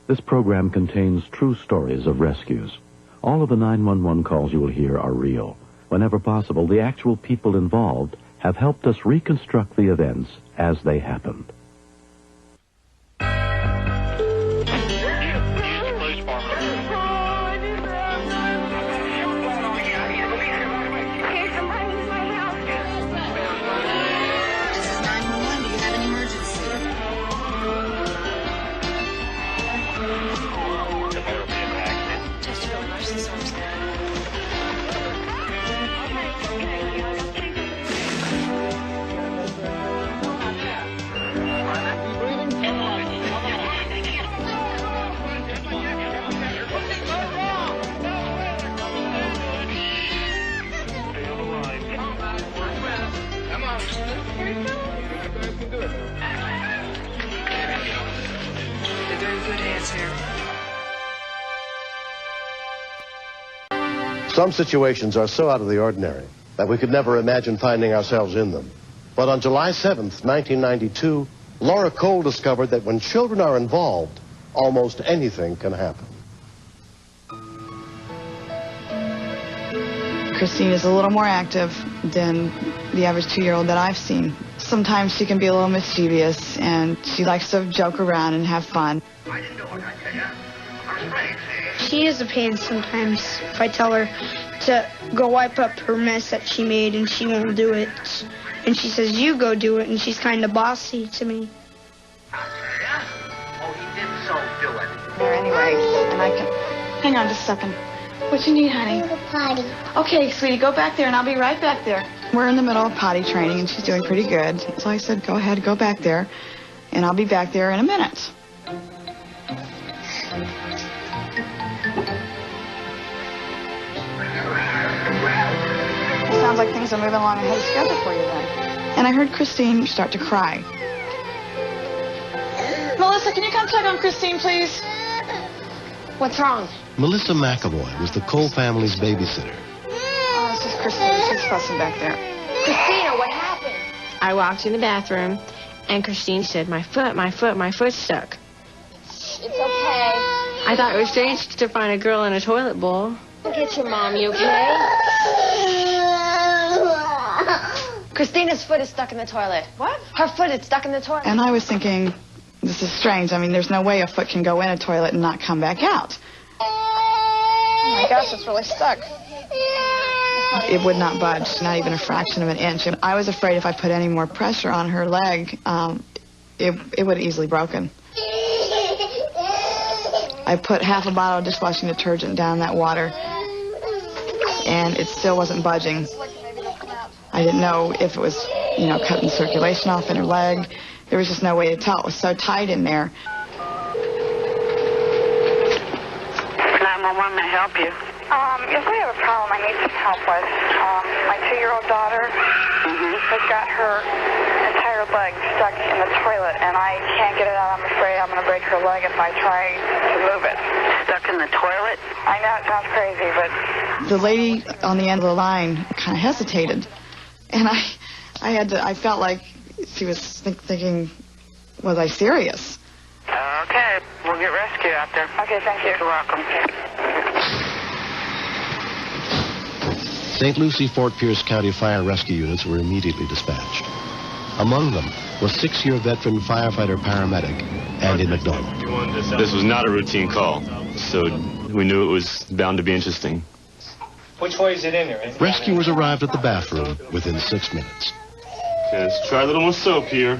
This program contains true stories of rescues. All of the 911 calls you will hear are real. Whenever possible, the actual people involved have helped us reconstruct the events as they happened. Some situations are so out of the ordinary that we could never imagine finding ourselves in them. But on July 7th, 1992, Laura Cole discovered that when children are involved, almost anything can happen. Christine is a little more active than the average 2-year-old that I've seen. Sometimes she can be a little mischievous, and she likes to joke around and have fun. I didn't do what I tell you. I'm crazy. She is a pain sometimes if I tell her to go wipe up her mess that she made and she won't do it. And she says, you go do it, and she's kind of bossy to me. I tell ya. Oh, he did so do it. There anyway, and I can... Hang on just a second. What you need, honey? The potty. Okay, sweetie, go back there, and I'll be right back there. We're in the middle of potty training, and she's doing pretty good. So I said, go ahead, go back there, and I'll be back there in a minute. It sounds like things are moving along ahead of schedule for you then. And I heard Christine start to cry. Melissa, can you come check on Christine, please? What's wrong? Melissa McAvoy was the Cole family's babysitter. Oh, it's just Christine. She's fussing back there. Christina, what happened? I walked in the bathroom, and Christine said, my foot's stuck. It's okay. I thought it was strange to find a girl in a toilet bowl. Get your mom, you okay? Christina's foot is stuck in the toilet. What? Her foot is stuck in the toilet. And I was thinking, this is strange. I mean, there's no way a foot can go in a toilet and not come back out. Oh my gosh, it's really stuck. It would not budge, not even a fraction of an inch. And I was afraid if I put any more pressure on her leg, it would have easily broken. I put half a bottle of dishwashing detergent down that water, and it still wasn't budging. I didn't know if it was, cutting circulation off in her leg. There was just no way to tell. It was so tight in there. 911, may I help you? Yes, I have a problem I need some help with. My 2-year-old daughter has got her entire leg stuck in the toilet, and I can't get it out. I'm afraid I'm going to break her leg if I try to move it. Stuck in the toilet? I know it sounds crazy, but... The lady on the end of the line kind of hesitated, and I felt like she was thinking, was I serious? Okay, we'll get rescue out there. Okay, thank you. You're welcome. St. Lucie Fort Pierce County Fire Rescue units were immediately dispatched. Among them was 6-year veteran firefighter paramedic Andy McDonald. This was not a routine call, so we knew it was bound to be interesting. Which way is it in there? Rescuers arrived at the bathroom within 6 minutes. Okay, let's try a little more soap here.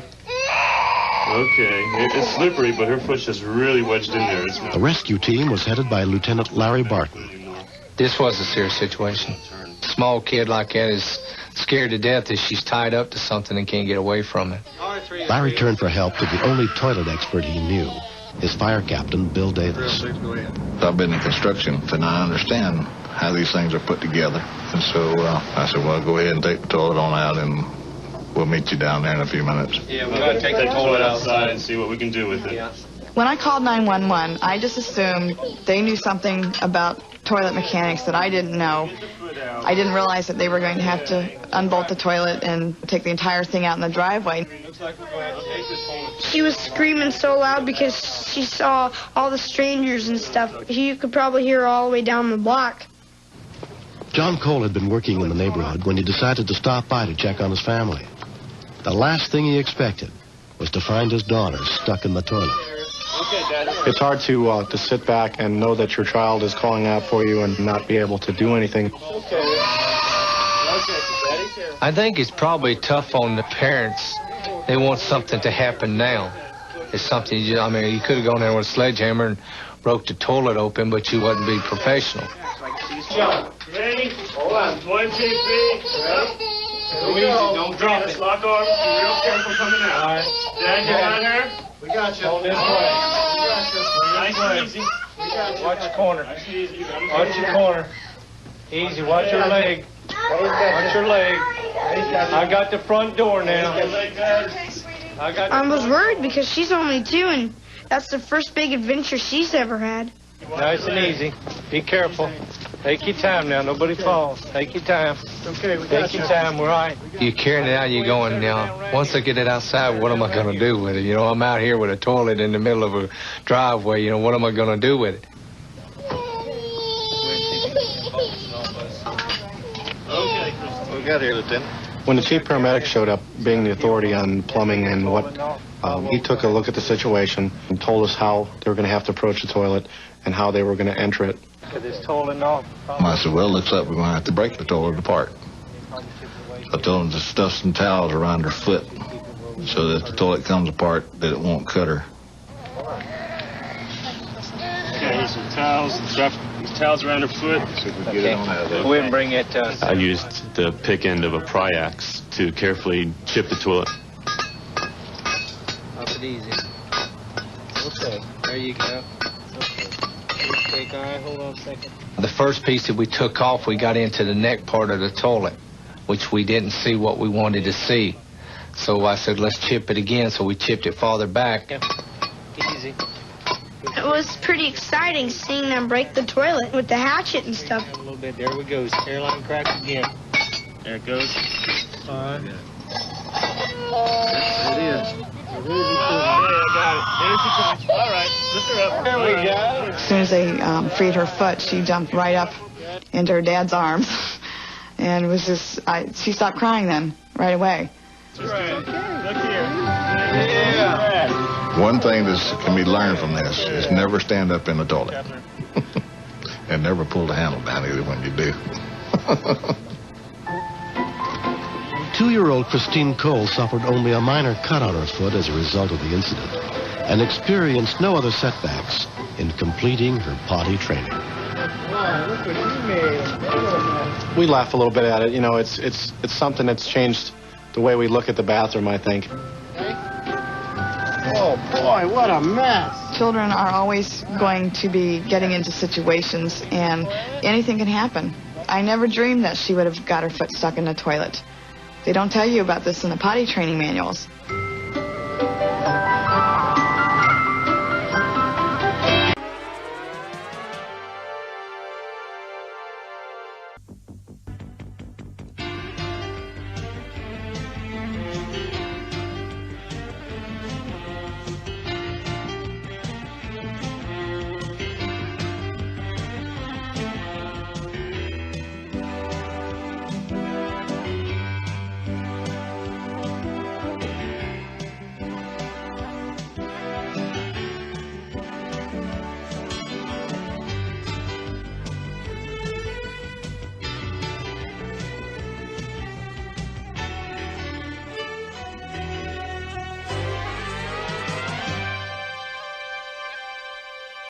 Okay, it's slippery, but her foot's just really wedged in there. The rescue team was headed by Lieutenant Larry Barton. This was a serious situation. A small kid like that is scared to death if she's tied up to something and can't get away from it. Larry turned for help to the only toilet expert he knew, his fire captain, Bill Davis. I've been in construction, and I understand how these things are put together. And so I said, well, go ahead and take the toilet on out, and we'll meet you down there in a few minutes. Yeah, we're going to take the toilet outside and see what we can do with it. When I called 911, I just assumed they knew something about toilet mechanics that I didn't know. I didn't realize that they were going to have to unbolt the toilet and take the entire thing out in the driveway. She was screaming so loud because she saw all the strangers and stuff. You could probably hear her all the way down the block. John Cole had been working in the neighborhood when he decided to stop by to check on his family. The last thing he expected was to find his daughter stuck in the toilet. It's hard to sit back and know that your child is calling out for you and not be able to do anything. I think it's probably tough on the parents. They want something to happen now. It's something, you could have gone there with a sledgehammer and broke the toilet open, but you wouldn't be professional. Ready? Hold on. 1, 2, 3. Easy, don't drop it. Lock arms. Be real careful coming out. All right. Dad, you got her? We got you. Hold this way. Nice and easy. Watch your corner. Watch your corner. Easy. Watch your leg. Watch your leg. I got the front door now. I was worried because she's only 2, and that's the first big adventure she's ever had. Nice and easy. Be careful. Take your time now. Nobody falls. Take your time. Okay, take your time. We're all right. You're carrying it out. You're going now. Once I get it outside, what am I going to do with it? You know, I'm out here with a toilet in the middle of a driveway. You know, what am I going to do with it? We got here, Lieutenant. When the chief paramedic showed up, being the authority on plumbing and what, he took a look at the situation and told us how they were going to have to approach the toilet and how they were going to enter it. I said, well, looks like we're going to have to break the toilet apart. I told them to stuff some towels around her foot so that the toilet comes apart, that it won't cut her. Okay, here's some towels. Stuff these towels around her foot. Okay. Go ahead and bring it to us. I used the pick end of a pry axe to carefully chip the toilet. Up it easy. Okay, there you go. Okay, all right, hold on a second. The first piece that we took off, we got into the neck part of the toilet, which we didn't see what we wanted to see. So I said, let's chip it again, so we chipped it farther back. Easy. It was pretty exciting seeing them break the toilet with the hatchet and stuff. A little bit. There we go. Hairline crack again. There it goes. Fine. There it is. I got it. There she comes. All right. Lift her up. There we go. As soon as they freed her foot, she jumped right up into her dad's arms. And it was just, she stopped crying then, right away. Right. Look here. Yeah. One thing that can be learned from this is never stand up in the toilet. And never pull the handle down either when you do. 2-year-old Christine Cole suffered only a minor cut on her foot as a result of the incident and experienced no other setbacks in completing her potty training. We laugh a little bit at it. You know, it's something that's changed the way we look at the bathroom, I think. Oh, boy, what a mess. Children are always going to be getting into situations, and anything can happen. I never dreamed that she would have got her foot stuck in the toilet. They don't tell you about this in the potty training manuals.